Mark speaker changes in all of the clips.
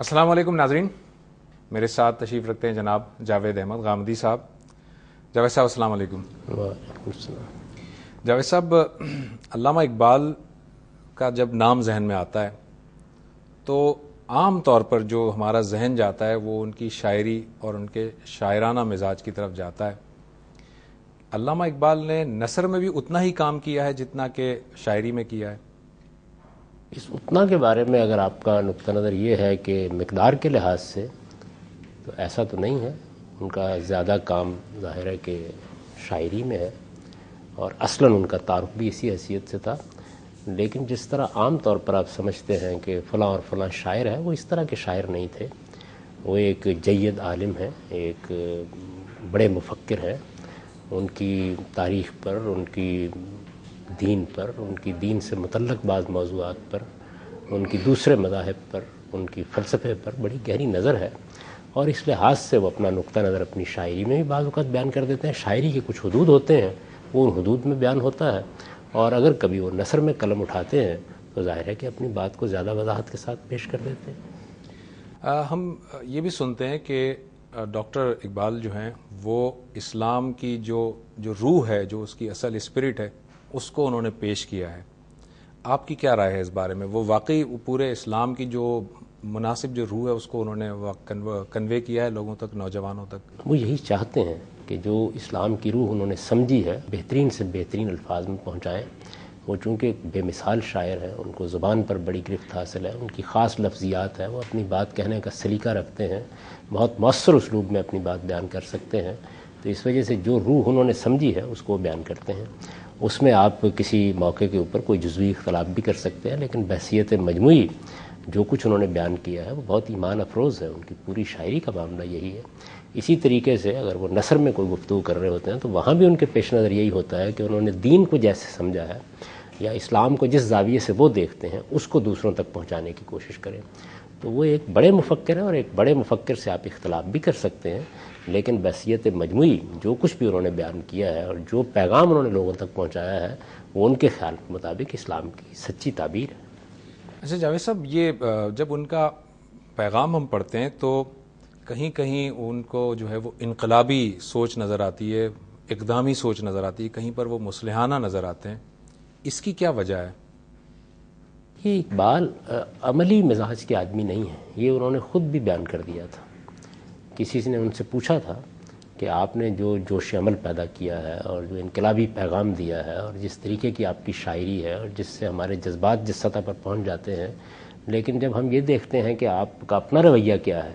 Speaker 1: السلام علیکم ناظرین، میرے ساتھ تشریف رکھتے ہیں جناب جاوید احمد غامدی صاحب۔ جاوید صاحب السلام علیکم۔
Speaker 2: وعلیکم السلام۔
Speaker 1: جاوید صاحب، علامہ اقبال کا جب نام ذہن میں آتا ہے تو عام طور پر جو ہمارا ذہن جاتا ہے وہ ان کی شاعری اور ان کے شاعرانہ مزاج کی طرف جاتا ہے۔ علامہ اقبال نے نثر میں بھی اتنا ہی کام کیا ہے جتنا کہ شاعری میں کیا ہے؟
Speaker 2: اس اتنا کے بارے میں اگر آپ کا نقطہ نظر یہ ہے کہ مقدار کے لحاظ سے تو ایسا تو نہیں ہے۔ ان کا زیادہ کام ظاہر ہے کہ شاعری میں ہے اور اصلاً ان کا تعارف بھی اسی حیثیت سے تھا، لیکن جس طرح عام طور پر آپ سمجھتے ہیں کہ فلاں اور فلاں شاعر ہے، وہ اس طرح کے شاعر نہیں تھے۔ وہ ایک جید عالم ہے، ایک بڑے مفکر ہیں۔ ان کی تاریخ پر، ان کی دین پر، ان کی دین سے متعلق بعض موضوعات پر، ان کی دوسرے مذاہب پر، ان کی فلسفے پر بڑی گہری نظر ہے، اور اس لحاظ سے وہ اپنا نقطہ نظر اپنی شاعری میں بھی بعض اوقات بیان کر دیتے ہیں۔ شاعری کے کچھ حدود ہوتے ہیں، وہ ان حدود میں بیان ہوتا ہے، اور اگر کبھی وہ نثر میں قلم اٹھاتے ہیں تو ظاہر ہے کہ اپنی بات کو زیادہ وضاحت کے ساتھ پیش کر دیتے ہیں۔
Speaker 1: ہم یہ بھی سنتے ہیں کہ ڈاکٹر اقبال جو ہیں وہ اسلام کی جو روح ہے، جو اس کی اصل اسپرٹ ہے، اس کو انہوں نے پیش کیا ہے۔ آپ کی کیا رائے ہے اس بارے میں؟ وہ واقعی پورے اسلام کی جو مناسب جو روح ہے اس کو انہوں نے کنوے کیا ہے لوگوں تک، نوجوانوں تک؟
Speaker 2: وہ یہی چاہتے ہیں کہ جو اسلام کی روح انہوں نے سمجھی ہے بہترین سے بہترین الفاظ میں پہنچائیں۔ وہ چونکہ بے مثال شاعر ہیں، ان کو زبان پر بڑی گرفت حاصل ہے، ان کی خاص لفظیات ہے، وہ اپنی بات کہنے کا سلیقہ رکھتے ہیں، بہت مؤثر اسلوب میں اپنی بات بیان کر سکتے ہیں، تو اس وجہ سے جو روح انہوں نے سمجھی ہے اس کو وہ بیان کرتے ہیں۔ اس میں آپ کسی موقع کے اوپر کوئی جزوی اختلاف بھی کر سکتے ہیں، لیکن بحثیت مجموعی جو کچھ انہوں نے بیان کیا ہے وہ بہت ایمان افروز ہے۔ ان کی پوری شاعری کا معاملہ یہی ہے۔ اسی طریقے سے اگر وہ نثر میں کوئی گفتگو کر رہے ہوتے ہیں تو وہاں بھی ان کے پیش نظر یہی ہوتا ہے کہ انہوں نے دین کو جیسے سمجھا ہے یا اسلام کو جس زاویے سے وہ دیکھتے ہیں اس کو دوسروں تک پہنچانے کی کوشش کریں۔ تو وہ ایک بڑے مفکر ہیں، اور ایک بڑے مفکر سے آپ اختلاف بھی کر سکتے ہیں، لیکن بحثیت مجموعی جو کچھ بھی انہوں نے بیان کیا ہے اور جو پیغام انہوں نے لوگوں تک پہنچایا ہے وہ ان کے خیال کے مطابق اسلام کی سچی تعبیر ہے۔
Speaker 1: اچھا جاوید صاحب، یہ جب ان کا پیغام ہم پڑھتے ہیں تو کہیں کہیں ان کو جو ہے وہ انقلابی سوچ نظر آتی ہے، اقدامی سوچ نظر آتی ہے، کہیں پر وہ مصلحانہ نظر آتے ہیں۔ اس کی کیا وجہ ہے؟
Speaker 2: یہ اقبال عملی مزاج کے آدمی نہیں ہیں، یہ انہوں نے خود بھی بیان کر دیا تھا۔ کسی نے ان سے پوچھا تھا کہ آپ نے جو جوش عمل پیدا کیا ہے اور جو انقلابی پیغام دیا ہے اور جس طریقے کی آپ کی شاعری ہے اور جس سے ہمارے جذبات جس سطح پر پہنچ جاتے ہیں، لیکن جب ہم یہ دیکھتے ہیں کہ آپ کا اپنا رویہ کیا ہے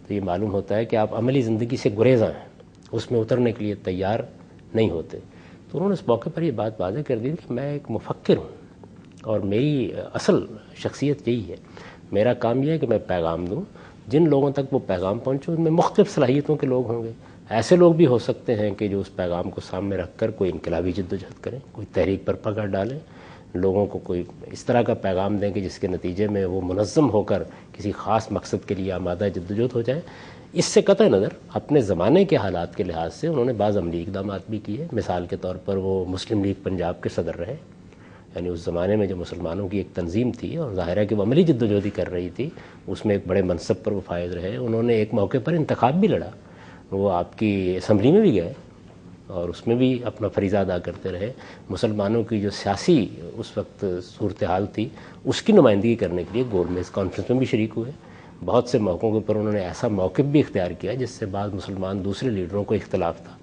Speaker 2: تو یہ معلوم ہوتا ہے کہ آپ عملی زندگی سے گریزاں ہیں، اس میں اترنے کے لیے تیار نہیں ہوتے۔ تو انہوں نے اس موقع پر یہ بات واضح کر دی کہ میں ایک مفکر ہوں اور میری اصل شخصیت یہی ہے، میرا کام یہ ہے کہ میں پیغام دوں، جن لوگوں تک وہ پیغام پہنچے ان میں مختلف صلاحیتوں کے لوگ ہوں گے۔ ایسے لوگ بھی ہو سکتے ہیں کہ جو اس پیغام کو سامنے رکھ کر کوئی انقلابی جدوجہد کریں، کوئی تحریک پر پکڑ ڈالیں، لوگوں کو کوئی اس طرح کا پیغام دیں کہ جس کے نتیجے میں وہ منظم ہو کر کسی خاص مقصد کے لیے آمادہ جدوجہد ہو جائیں۔ اس سے قطع نظر اپنے زمانے کے حالات کے لحاظ سے انہوں نے بعض عملی اقدامات بھی کیے۔ مثال کے طور پر وہ مسلم لیگ پنجاب کے صدر رہے، یعنی اس زمانے میں جو مسلمانوں کی ایک تنظیم تھی اور ظاہر ہے کہ وہ عملی جدوجہدی کر رہی تھی، اس میں ایک بڑے منصب پر وہ فائز رہے۔ انہوں نے ایک موقع پر انتخاب بھی لڑا، وہ آپ کی اسمبلی میں بھی گئے اور اس میں بھی اپنا فریضہ ادا کرتے رہے۔ مسلمانوں کی جو سیاسی اس وقت صورتحال تھی اس کی نمائندگی کرنے کے لیے گول میز کانفرنس میں بھی شریک ہوئے۔ بہت سے موقعوں کے اوپر انہوں نے ایسا موقف بھی اختیار کیا جس سے بعض مسلمان دوسرے لیڈروں کو اختلاف تھا۔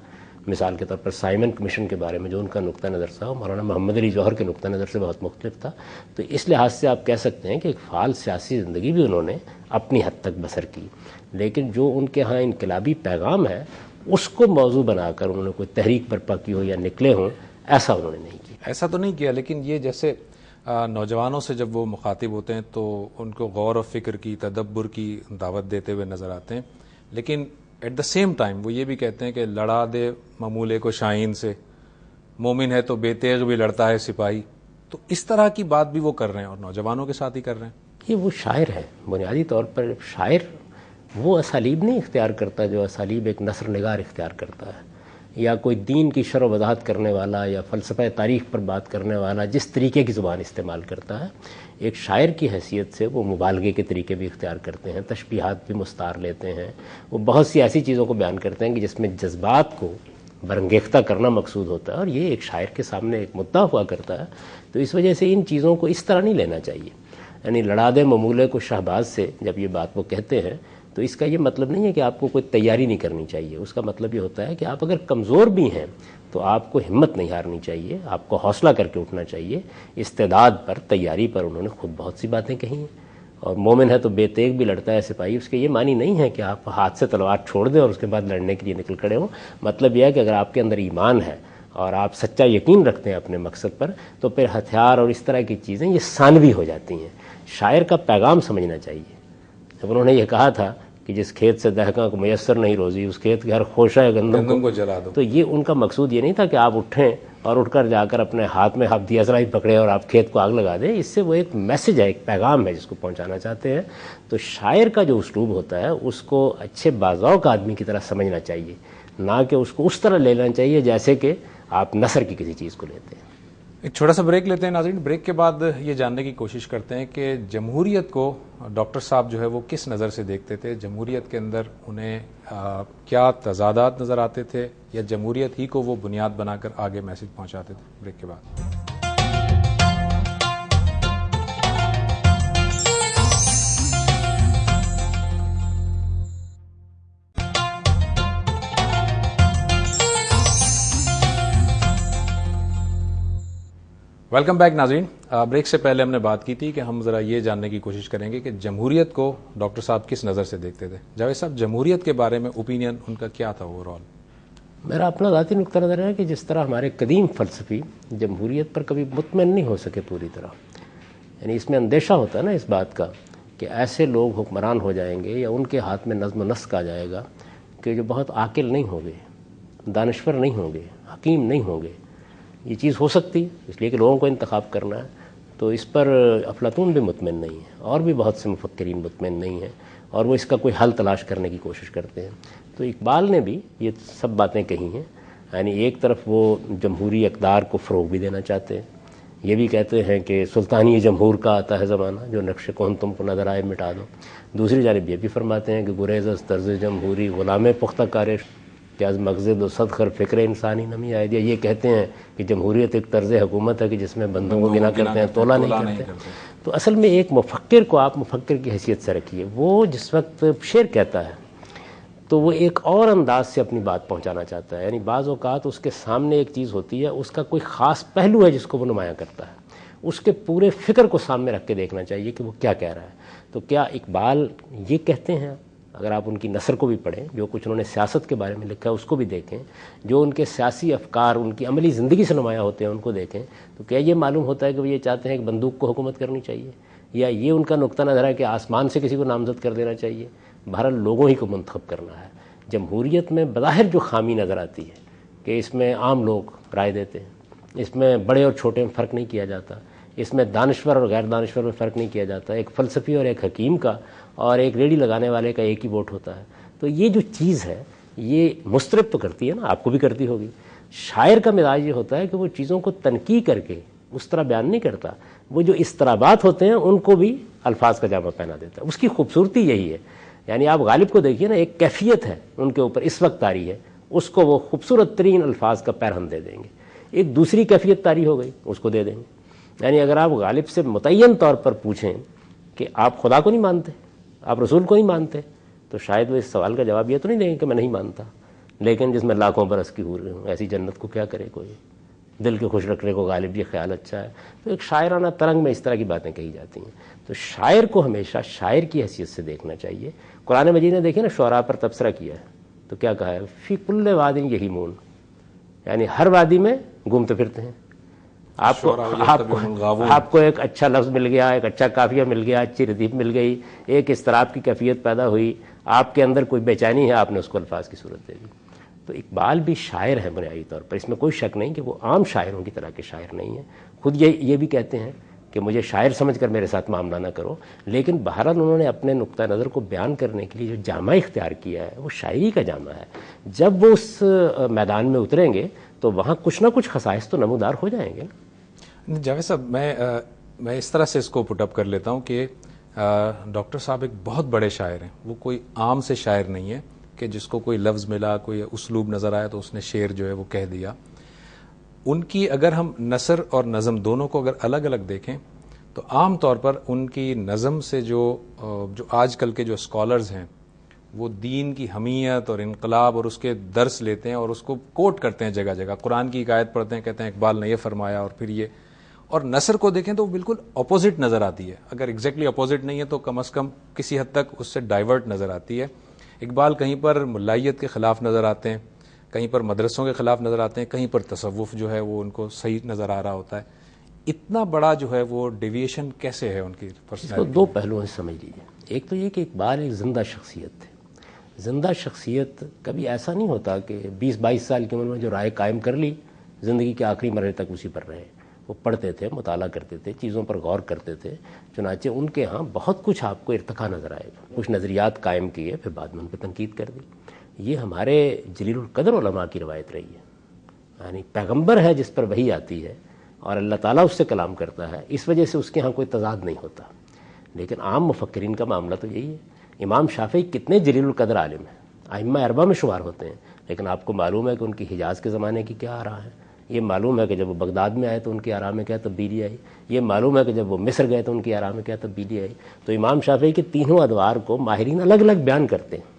Speaker 2: مثال کے طور پر سائمن کمیشن کے بارے میں جو ان کا نقطہ نظر تھا وہ مولانا محمد علی جوہر کے نقطہ نظر سے بہت مختلف تھا۔ تو اس لحاظ سے آپ کہہ سکتے ہیں کہ ایک فعال سیاسی زندگی بھی انہوں نے اپنی حد تک بسر کی، لیکن جو ان کے ہاں انقلابی پیغام ہے اس کو موضوع بنا کر انہوں نے کوئی تحریک برپا کی ہو یا نکلے ہوں، ایسا انہوں نے نہیں کیا۔
Speaker 1: ایسا تو نہیں کیا، لیکن یہ جیسے نوجوانوں سے جب وہ مخاطب ہوتے ہیں تو ان کو غور و فکر کی، تدبر کی دعوت دیتے ہوئے نظر آتے ہیں، لیکن ایٹ دا سیم ٹائم وہ یہ بھی کہتے ہیں کہ لڑا دے ممولے کو شاہین سے، مومن ہے تو بے تیغ بھی لڑتا ہے سپاہی۔ تو اس طرح کی بات بھی وہ کر رہے ہیں اور نوجوانوں کے ساتھ ہی کر رہے ہیں۔
Speaker 2: یہ وہ شاعر ہے، بنیادی طور پر شاعر وہ اسالیب نہیں اختیار کرتا جو اسالیب ایک نثر نگار اختیار کرتا ہے۔ یا کوئی دین کی شرح و وضاحت کرنے والا یا فلسفہ تاریخ پر بات کرنے والا جس طریقے کی زبان استعمال کرتا ہے، ایک شاعر کی حیثیت سے وہ مبالغے کے طریقے بھی اختیار کرتے ہیں، تشبیہات بھی مستعار لیتے ہیں، وہ بہت سی ایسی چیزوں کو بیان کرتے ہیں کہ جس میں جذبات کو برانگیختہ کرنا مقصود ہوتا ہے، اور یہ ایک شاعر کے سامنے ایک مدعا ہوا کرتا ہے۔ تو اس وجہ سے ان چیزوں کو اس طرح نہیں لینا چاہیے، یعنی لڑا دے ممولے کو شہباز سے جب یہ بات وہ کہتے ہیں تو اس کا یہ مطلب نہیں ہے کہ آپ کو کوئی تیاری نہیں کرنی چاہیے، اس کا مطلب یہ ہوتا ہے کہ آپ اگر کمزور بھی ہیں تو آپ کو ہمت نہیں ہارنی چاہیے، آپ کو حوصلہ کر کے اٹھنا چاہیے۔ استعداد پر، تیاری پر انہوں نے خود بہت سی باتیں کہی ہیں، اور مومن ہے تو بے تیغ بھی لڑتا ہے سپاہی، اس کے یہ معنی نہیں ہے کہ آپ ہاتھ سے تلوار چھوڑ دیں اور اس کے بعد لڑنے کے لیے نکل کھڑے ہوں۔ مطلب یہ ہے کہ اگر آپ کے اندر ایمان ہے اور آپ سچا یقین رکھتے ہیں اپنے مقصد پر، تو پھر ہتھیار اور اس طرح کی چیزیں یہ ثانوی ہو جاتی ہیں۔ شاعر کا پیغام سمجھنا چاہیے۔ جب انہوں نے یہ کہا تھا کہ جس کھیت سے دہقاں کو میسر نہیں روزی، اس کھیت کے ہر خوشہ گندم کو
Speaker 1: جلا دو،
Speaker 2: تو یہ ان کا مقصود یہ نہیں تھا کہ آپ اٹھیں اور اٹھ کر جا کر اپنے ہاتھ میں ہفتی اسرا ہی پکڑے اور آپ کھیت کو آگ لگا دیں۔ اس سے وہ ایک میسج ہے، ایک پیغام ہے جس کو پہنچانا چاہتے ہیں۔ تو شاعر کا جو اسلوب ہوتا ہے اس کو اچھے باذوق آدمی کی طرح سمجھنا چاہیے، نہ کہ اس کو اس طرح لینا چاہیے جیسے کہ آپ نثر کی کسی چیز کو لیتے ہیں۔
Speaker 1: ایک چھوٹا سا بریک لیتے ہیں ناظرین، بریک کے بعد یہ جاننے کی کوشش کرتے ہیں کہ جمہوریت کو ڈاکٹر صاحب جو ہے وہ کس نظر سے دیکھتے تھے، جمہوریت کے اندر انہیں کیا تضادات نظر آتے تھے، یا جمہوریت ہی کو وہ بنیاد بنا کر آگے میسج پہنچاتے تھے۔ بریک کے بعد ویلکم بیک ناظرین۔ بریک سے پہلے ہم نے بات کی تھی کہ ہم ذرا یہ جاننے کی کوشش کریں گے کہ جمہوریت کو ڈاکٹر صاحب کس نظر سے دیکھتے تھے۔ جاوید صاحب، جمہوریت کے بارے میں اوپینین ان کا کیا تھا اوور آل؟
Speaker 2: میرا اپنا ذاتی نقطہ نظر ہے کہ جس طرح ہمارے قدیم فلسفی جمہوریت پر کبھی مطمئن نہیں ہو سکے پوری طرح، یعنی اس میں اندیشہ ہوتا ہے نا اس بات کا کہ ایسے لوگ حکمران ہو جائیں گے یا ان کے ہاتھ میں نظم و نسق آ جائے گا کہ جو بہت عاقل نہیں ہوں گے، دانشور نہیں ہوں گے، حکیم نہیں ہوں گے۔ یہ چیز ہو سکتی اس لیے کہ لوگوں کو انتخاب کرنا ہے، تو اس پر افلاطون بھی مطمئن نہیں ہے اور بھی بہت سے مفکرین مطمئن نہیں ہیں، اور وہ اس کا کوئی حل تلاش کرنے کی کوشش کرتے ہیں۔ تو اقبال نے بھی یہ سب باتیں کہی ہیں، یعنی ایک طرف وہ جمہوری اقدار کو فروغ بھی دینا چاہتے ہیں، یہ بھی کہتے ہیں کہ سلطانی جمہور کا آتا ہے زمانہ، جو نقش کون تم کو نظر آئے مٹا دو۔ دوسری جانب یہ بھی فرماتے ہیں کہ گریز از طرز جمہوری غلام پختہ کارش کہ از مقصد و صدخر فکر انسانی نمی آئے دیا۔ یہ کہتے ہیں کہ جمہوریت ایک طرز حکومت ہے کہ جس میں بندوں کو گنا کرتے ہیں، تولا نہیں کرتے۔ تو اصل میں ایک مفکر کو آپ مفکر کی حیثیت سے رکھیے، وہ جس وقت شعر کہتا ہے تو وہ ایک اور انداز سے اپنی بات پہنچانا چاہتا ہے، یعنی بعض اوقات اس کے سامنے ایک چیز ہوتی ہے، اس کا کوئی خاص پہلو ہے جس کو وہ نمایاں کرتا ہے، اس کے پورے فکر کو سامنے رکھ کے دیکھنا چاہیے کہ وہ کیا کہہ رہا ہے۔ تو کیا اقبال یہ کہتے ہیں؟ اگر آپ ان کی نثر کو بھی پڑھیں، جو کچھ انہوں نے سیاست کے بارے میں لکھا ہے اس کو بھی دیکھیں، جو ان کے سیاسی افکار ان کی عملی زندگی سے نمایاں ہوتے ہیں ان کو دیکھیں، تو کیا یہ معلوم ہوتا ہے کہ وہ یہ چاہتے ہیں کہ بندوق کو حکومت کرنی چاہیے، یا یہ ان کا نقطہ نظر ہے کہ آسمان سے کسی کو نامزد کر دینا چاہیے؟ بہرحال لوگوں ہی کو منتخب کرنا ہے۔ جمہوریت میں بظاہر جو خامی نظر آتی ہے کہ اس میں عام لوگ رائے دیتے ہیں، اس میں بڑے اور چھوٹے میں فرق نہیں کیا جاتا، اس میں دانشور اور غیر دانشور میں فرق نہیں کیا جاتا، ایک فلسفی اور ایک حکیم کا اور ایک ریڑھی لگانے والے کا ایک ہی ووٹ ہوتا ہے، تو یہ جو چیز ہے یہ مضطرب تو کرتی ہے نا، آپ کو بھی کرتی ہوگی۔ شاعر کا مزاج یہ ہوتا ہے کہ وہ چیزوں کو تنقید کر کے اس طرح بیان نہیں کرتا، وہ جو اضطرابات ہوتے ہیں ان کو بھی الفاظ کا جامہ پہنا دیتا ہے۔ اس کی خوبصورتی یہی ہے، یعنی آپ غالب کو دیکھیے نا، ایک کیفیت ہے ان کے اوپر اس وقت طاری ہے، اس کو وہ خوبصورت ترین الفاظ کا پیرہن دے دیں گے۔ ایک دوسری کیفیت طاری ہو گئی، اس کو دے دیں گے۔ یعنی اگر آپ غالب سے متعین طور پر پوچھیں کہ آپ خدا کو نہیں مانتے، آپ رسول کو نہیں مانتے، تو شاید وہ اس سوال کا جواب یہ تو نہیں دیں گے کہ میں نہیں مانتا، لیکن جس میں لاکھوں برس کی حور ہوں، ایسی جنت کو کیا کرے کوئی، دل کے خوش رکھنے کو غالب یہ خیال اچھا ہے۔ تو ایک شاعرانہ ترنگ میں اس طرح کی باتیں کہی جاتی ہیں۔ تو شاعر کو ہمیشہ شاعر کی حیثیت سے دیکھنا چاہیے۔ قرآن مجید نے دیکھیں نا شعراء پر تبصرہ کیا ہے تو کیا کہا ہے؟ فی کل واد یہیمون، یعنی ہر وادی میں گھومتے پھرتے ہیں۔ آپ کو ایک اچھا لفظ مل گیا، ایک اچھا قافیہ مل گیا، اچھی ردیف مل گئی، ایک اضطراب کی کیفیت پیدا ہوئی، آپ کے اندر کوئی بے چینی ہے، آپ نے اس کو الفاظ کی صورت دے دی۔ تو اقبال بھی شاعر ہے بنیادی طور پر، اس میں کوئی شک نہیں کہ وہ عام شاعروں کی طرح کے شاعر نہیں ہیں۔ خود یہ بھی کہتے ہیں کہ مجھے شاعر سمجھ کر میرے ساتھ معاملہ نہ کرو، لیکن بہرحال انہوں نے اپنے نقطہ نظر کو بیان کرنے کے لیے جو جامہ اختیار کیا ہے وہ شاعری کا جامہ ہے۔ جب وہ اس میدان میں اتریں گے تو وہاں کچھ نہ کچھ خصائص تو نمودار ہو جائیں گے۔
Speaker 1: جاوید صاحب، میں اس طرح سے اس کو پٹ اپ کر لیتا ہوں کہ ڈاکٹر صاحب ایک بہت بڑے شاعر ہیں، وہ کوئی عام سے شاعر نہیں ہے کہ جس کو کوئی لفظ ملا، کوئی اسلوب نظر آیا تو اس نے شعر جو ہے وہ کہہ دیا۔ ان کی اگر ہم نثر اور نظم دونوں کو اگر الگ الگ دیکھیں تو عام طور پر ان کی نظم سے جو آج کل کے جو اسکالرز ہیں وہ دین کی حمیت اور انقلاب اور اس کے درس لیتے ہیں اور اس کو کوٹ کرتے ہیں جگہ جگہ، قرآن کی ایک آیت پڑھتے ہیں، کہتے ہیں اقبال نے یہ فرمایا اور پھر یہ، اور نثر کو دیکھیں تو وہ بالکل اپوزٹ نظر آتی ہے، اگر ایگزیکٹلی اپوزٹ نہیں ہے تو کم از کم کسی حد تک اس سے ڈائیورٹ نظر آتی ہے۔ اقبال کہیں پر ملائیت کے خلاف نظر آتے ہیں، کہیں پر مدرسوں کے خلاف نظر آتے ہیں، کہیں پر تصوف جو ہے وہ ان کو صحیح نظر آ رہا ہوتا ہے۔ اتنا بڑا جو ہے وہ ڈیویشن کیسے ہے ان کی پرسنالٹی؟
Speaker 2: اس کو دو پہلوؤں سے سمجھ لیجیے۔ ایک تو یہ کہ اقبال ایک زندہ شخصیت تھے۔ زندہ شخصیت کبھی ایسا نہیں ہوتا کہ 20-22 سال کی عمر میں جو رائے قائم کر لی زندگی کے آخری مرحلے تک اسی پر رہے۔ وہ پڑھتے تھے، مطالعہ کرتے تھے، چیزوں پر غور کرتے تھے، چنانچہ ان کے ہاں بہت کچھ آپ کو ارتقا نظر آئے گا۔ کچھ نظریات قائم کیے، پھر بعد میں ان پہ تنقید کر دی۔ یہ ہمارے جلیل القدر علماء کی روایت رہی ہے، یعنی پیغمبر ہے جس پر وحی آتی ہے اور اللہ تعالیٰ اس سے کلام کرتا ہے، اس وجہ سے اس کے ہاں کوئی تضاد نہیں ہوتا۔ لیکن عام مفکرین کا معاملہ تو یہی ہے۔ امام شافعی کتنے جلیل القدر عالم ہیں، ائمہ اربعہ میں شمار ہوتے ہیں، لیکن آپ کو معلوم ہے کہ ان کی حجاز کے زمانے کی کیا آراء ہے، یہ معلوم ہے کہ جب وہ بغداد میں آئے تو ان کی آراء میں کیا تبدیلی آئی، یہ معلوم ہے کہ جب وہ مصر گئے تو ان کی آراء میں کیا تبدیلی آئی۔ تو امام شافعی کے تینوں ادوار کو ماہرین الگ الگ بیان کرتے ہیں۔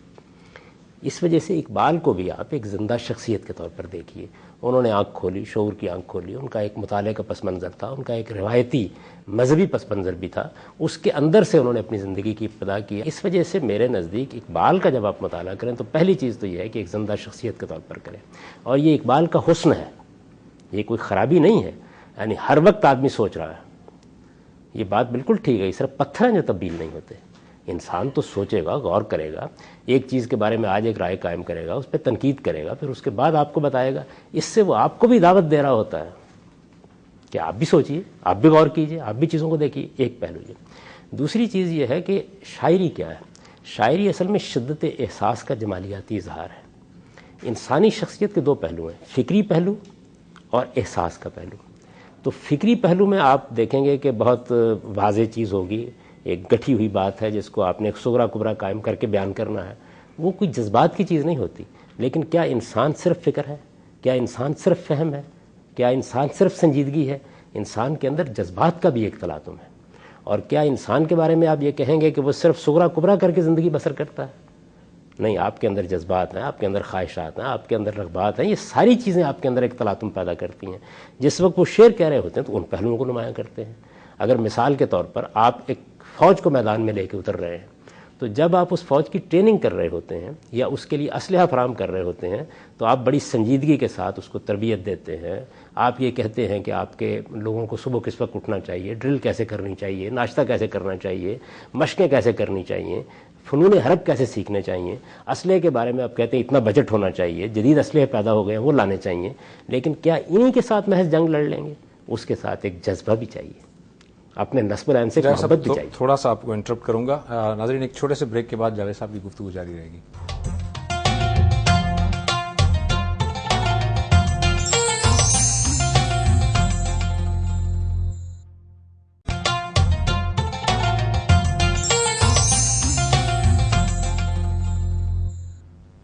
Speaker 2: اس وجہ سے اقبال کو بھی آپ ایک زندہ شخصیت کے طور پر دیکھیے۔ انہوں نے آنکھ کھولی، شعور کی آنکھ کھولی، ان کا ایک مطالعے کا پس منظر تھا، ان کا ایک روایتی مذہبی پس منظر بھی تھا، اس کے اندر سے انہوں نے اپنی زندگی کی ابتدا کی۔ اس وجہ سے میرے نزدیک اقبال کا جب آپ مطالعہ کریں تو پہلی چیز تو یہ ہے کہ ایک زندہ شخصیت کے طور پر کریں، اور یہ اقبال کا حسن ہے، یہ کوئی خرابی نہیں ہے۔ یعنی ہر وقت آدمی سوچ رہا ہے، یہ بات بالکل ٹھیک ہے، یہ صرف پتھر ہیں جو تبدیل نہیں ہوتے۔ انسان تو سوچے گا، غور کرے گا، ایک چیز کے بارے میں آج ایک رائے قائم کرے گا، اس پہ تنقید کرے گا، پھر اس کے بعد آپ کو بتائے گا۔ اس سے وہ آپ کو بھی دعوت دے رہا ہوتا ہے کہ آپ بھی سوچیے، آپ بھی غور کیجیے، آپ بھی چیزوں کو دیکھیے۔ ایک پہلو یہ۔ دوسری چیز یہ ہے کہ شاعری کیا ہے؟ شاعری اصل میں شدت احساس کا جمالیاتی اظہار ہے۔ انسانی شخصیت کے دو پہلو ہیں، فکری پہلو اور احساس کا پہلو۔ تو فکری پہلو میں آپ دیکھیں گے کہ بہت واضح چیز ہوگی، ایک گٹھی ہوئی بات ہے جس کو آپ نے ایک صغرا کبرا قائم کر کے بیان کرنا ہے، وہ کوئی جذبات کی چیز نہیں ہوتی۔ لیکن کیا انسان صرف فکر ہے؟ کیا انسان صرف فہم ہے؟ کیا انسان صرف سنجیدگی ہے؟ انسان کے اندر جذبات کا بھی ایک تلاطم ہے۔ اور کیا انسان کے بارے میں آپ یہ کہیں گے کہ وہ صرف صغرا کبرا کر کے زندگی بسر کرتا ہے؟ نہیں، آپ کے اندر جذبات ہیں، آپ کے اندر خواہشات ہیں، آپ کے اندر رغبات ہیں، یہ ساری چیزیں آپ کے اندر ایک تلاطم پیدا کرتی ہیں۔ جس وقت وہ شعر کہہ رہے ہوتے ہیں تو ان پہلوؤں کو نمایاں کرتے ہیں۔ اگر مثال کے طور پر آپ ایک فوج کو میدان میں لے کے اتر رہے ہیں، تو جب آپ اس فوج کی ٹریننگ کر رہے ہوتے ہیں یا اس کے لیے اسلحہ فراہم کر رہے ہوتے ہیں تو آپ بڑی سنجیدگی کے ساتھ اس کو تربیت دیتے ہیں۔ آپ یہ کہتے ہیں کہ آپ کے لوگوں کو صبح کس وقت اٹھنا چاہیے، ڈرل کیسے کرنی چاہیے، ناشتہ کیسے کرنا چاہیے، مشقیں کیسے کرنی چاہیے، فنون حرب کیسے سیکھنے چاہیے، اسلحے کے بارے میں آپ کہتے ہیں اتنا بجٹ ہونا چاہیے، جدید اسلحے پیدا ہو گئے ہیں وہ لانے چاہیے۔ لیکن کیا انہی کے ساتھ محض جنگ لڑ لیں گے؟ اس کے ساتھ ایک جذبہ بھی چاہیے، اپنے نسب العین سے محبت بھی چاہیے۔
Speaker 1: تھوڑا سا آپ کو انٹرپٹ کروں گا ناظرین، ایک چھوٹے سے بریک کے بعد جاوید صاحب کی گفتگو جاری رہے گی۔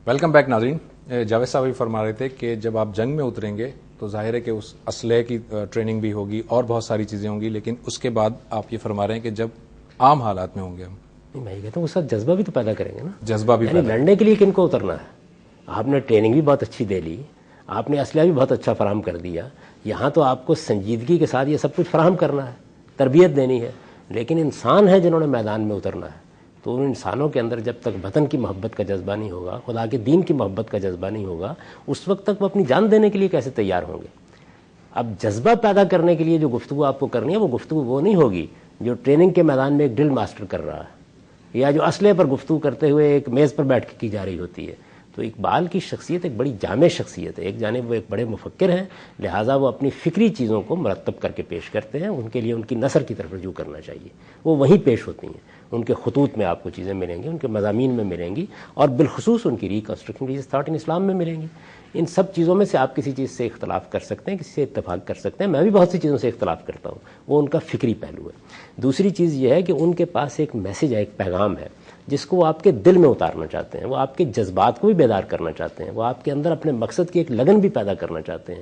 Speaker 1: ویلکم بیک ناظرین۔ جاوید صاحب بھی فرما رہے تھے کہ جب آپ جنگ میں اتریں گے تو ظاہر ہے کہ اس اسلحے کی ٹریننگ بھی ہوگی اور بہت ساری چیزیں ہوں گی، لیکن اس کے بعد آپ یہ فرما رہے ہیں کہ جب عام حالات میں ہوں گے ہم،
Speaker 2: میں یہ کہتا ہوں اس ساتھ جذبہ بھی تو پیدا کریں گے نا۔
Speaker 1: جذبہ بھی
Speaker 2: یعنی لڑنے کے لیے کن کو اترنا ہے؟ آپ نے ٹریننگ بھی بہت اچھی دے لی، آپ نے اسلحہ بھی بہت اچھا فراہم کر دیا، یہاں تو آپ کو سنجیدگی کے ساتھ یہ سب کچھ فراہم کرنا ہے، تربیت دینی ہے۔ لیکن انسان ہے جنہوں نے میدان میں اترنا ہے، تو ان انسانوں کے اندر جب تک وطن کی محبت کا جذبہ نہیں ہوگا، خدا کے دین کی محبت کا جذبہ نہیں ہوگا، اس وقت تک وہ اپنی جان دینے کے لیے کیسے تیار ہوں گے؟ اب جذبہ پیدا کرنے کے لیے جو گفتگو آپ کو کرنی ہے وہ گفتگو وہ نہیں ہوگی جو ٹریننگ کے میدان میں ایک ڈرل ماسٹر کر رہا ہے، یا جو اسلحے پر گفتگو کرتے ہوئے ایک میز پر بیٹھ کے کی جا رہی ہوتی ہے۔ تو اقبال کی شخصیت ایک بڑی جامع شخصیت ہے. ایک جانب وہ ایک بڑے مفکر ہیں، لہٰذا وہ اپنی فکری چیزوں کو مرتب کر کے پیش کرتے ہیں. ان کے لیے ان کی نثر کی طرف رجوع کرنا چاہیے، وہ وہیں پیش ہوتی ہیں. ان کے خطوط میں آپ کو چیزیں ملیں گی، ان کے مضامین میں ملیں گی، اور بالخصوص ان کی ریکنسٹرکشن تھاٹ ان اسلام میں ملیں گی. ان سب چیزوں میں سے آپ کسی چیز سے اختلاف کر سکتے ہیں، کسی سے اتفاق کر سکتے ہیں. میں بھی بہت سی چیزوں سے اختلاف کرتا ہوں، وہ ان کا فکری پہلو ہے. دوسری چیز یہ ہے کہ ان کے پاس ایک میسج ہے، ایک پیغام ہے جس کو وہ آپ کے دل میں اتارنا چاہتے ہیں. وہ آپ کے جذبات کو بھی بیدار کرنا چاہتے ہیں. وہ آپ کے اندر اپنے مقصد کی ایک لگن بھی پیدا کرنا چاہتے ہیں،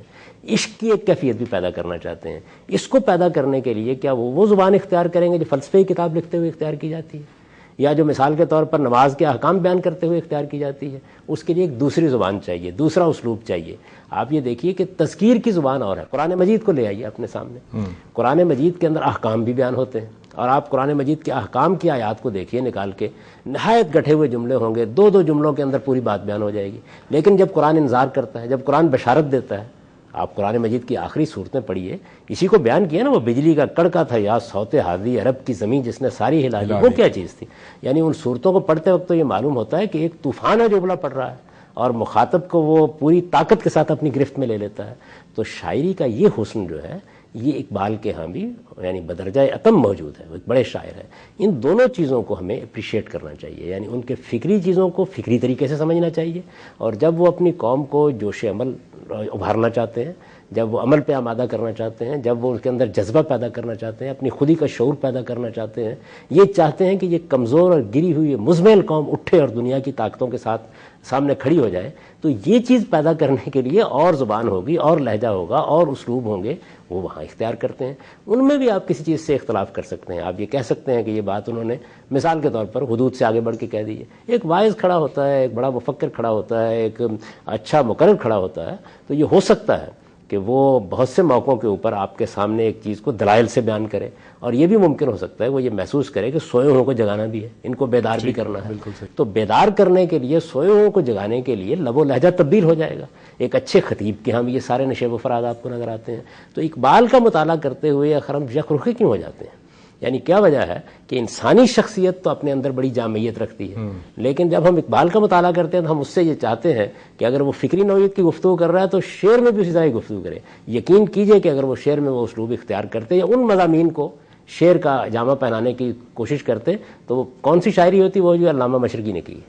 Speaker 2: عشق کی ایک کیفیت بھی پیدا کرنا چاہتے ہیں. اس کو پیدا کرنے کے لیے کیا وہ زبان اختیار کریں گے جو فلسفے کی کتاب لکھتے ہوئے اختیار کی جاتی ہے، یا جو مثال کے طور پر نماز کے احکام بیان کرتے ہوئے اختیار کی جاتی ہے؟ اس کے لیے ایک دوسری زبان چاہیے، دوسرا اسلوب چاہیے. آپ یہ دیکھیے کہ تذکیر کی زبان اور ہے. قرآن مجید کو لے آئیے اپنے سامنے. قرآن مجید کے اندر احکام بھی بیان ہوتے ہیں، اور آپ قرآن مجید کے احکام کی آیات کو دیکھیے نکال کے، نہایت گٹھے ہوئے جملے ہوں گے، دو جملوں کے اندر پوری بات بیان ہو جائے گی. لیکن جب قرآن انذار کرتا ہے، جب قرآن بشارت دیتا ہے، آپ قرآن مجید کی آخری صورتیں پڑھیے، اسی کو بیان کیا نا، وہ بجلی کا کڑکا تھا یا صوت ہادی عرب کی زمین جس نے ساری ہلا دی. وہ کیا چیز تھی؟ یعنی ان صورتوں کو پڑھتے وقت تو یہ معلوم ہوتا ہے کہ ایک طوفان ہے جو ابلا پڑ رہا ہے، اور مخاطب کو وہ پوری طاقت کے ساتھ اپنی گرفت میں لے لیتا ہے. تو شاعری کا یہ حسن جو ہے، یہ اقبال کے ہاں بھی یعنی بدرجہ اتم موجود ہے. وہ ایک بڑے شاعر ہیں. ان دونوں چیزوں کو ہمیں اپریشیٹ کرنا چاہیے، یعنی ان کے فکری چیزوں کو فکری طریقے سے سمجھنا چاہیے، اور جب وہ اپنی قوم کو جوش عمل ابھارنا چاہتے ہیں، جب وہ عمل پہ آمادہ کرنا چاہتے ہیں، جب وہ اس کے اندر جذبہ پیدا کرنا چاہتے ہیں، اپنی خودی کا شعور پیدا کرنا چاہتے ہیں، یہ چاہتے ہیں کہ یہ کمزور اور گری ہوئی مزمحل قوم اٹھے اور دنیا کی طاقتوں کے ساتھ سامنے کھڑی ہو جائے، تو یہ چیز پیدا کرنے کے لیے اور زبان ہوگی، اور لہجہ ہوگا، اور اسلوب ہوں گے، وہ وہاں اختیار کرتے ہیں. ان میں بھی آپ کسی چیز سے اختلاف کر سکتے ہیں. آپ یہ کہہ سکتے ہیں کہ یہ بات انہوں نے مثال کے طور پر حدود سے آگے بڑھ کے کہہ دی ہے. ایک واعظ کھڑا ہوتا ہے، ایک بڑا مفکر کھڑا ہوتا ہے، ایک اچھا مقرر کھڑا ہوتا ہے، تو یہ ہو سکتا ہے کہ وہ بہت سے موقعوں کے اوپر آپ کے سامنے ایک چیز کو دلائل سے بیان کرے، اور یہ بھی ممکن ہو سکتا ہے وہ یہ محسوس کرے کہ سوئے ہوئوں کو جگانا بھی ہے، ان کو بیدار بھی کرنا ہے. تو بیدار کرنے کے لیے، سوئے ہوئوں کو جگانے کے لیے لب و لہجہ تبدیل ہو جائے گا. ایک اچھے خطیب کے ہاں بھی یہ سارے نشیب و فراد آپ کو نظر آتے ہیں. تو اقبال کا مطالعہ کرتے ہوئے اخرم یکرخی کیوں ہو جاتے ہیں؟ یعنی کیا وجہ ہے کہ انسانی شخصیت تو اپنے اندر بڑی جامعیت رکھتی ہے، لیکن جب ہم اقبال کا مطالعہ کرتے ہیں تو ہم اس سے یہ چاہتے ہیں کہ اگر وہ فکری نوعیت کی گفتگو کر رہا ہے تو شعر میں بھی اسی طرح کی گفتگو کرے. یقین کیجئے کہ اگر وہ شعر میں وہ اسلوب اختیار کرتے یا ان مضامین کو شعر کا جامہ پہنانے کی کوشش کرتے، تو وہ کون سی شاعری ہوتی؟ وہ جو علامہ مشرقی نے کی،